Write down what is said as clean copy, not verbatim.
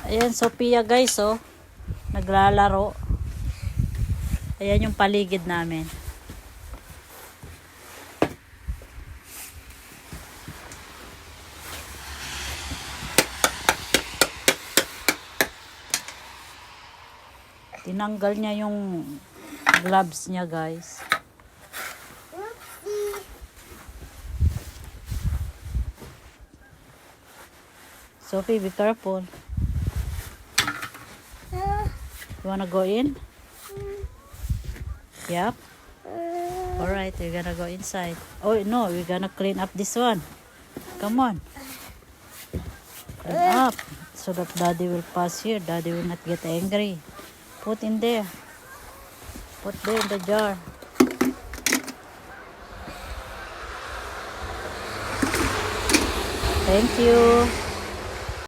Ayan, Sophia guys, oh. Naglalaro. Ayan yung paligid namin. Tinanggal niya yung gloves niya, guys. Sophie, be careful. You wanna go in? Yep. Alright, we're gonna go inside. Oh, no, we're gonna clean up this one. Come on. Clean up. So that Daddy will pass here. Daddy will not get angry. Put in there. Put there in the jar. Thank you.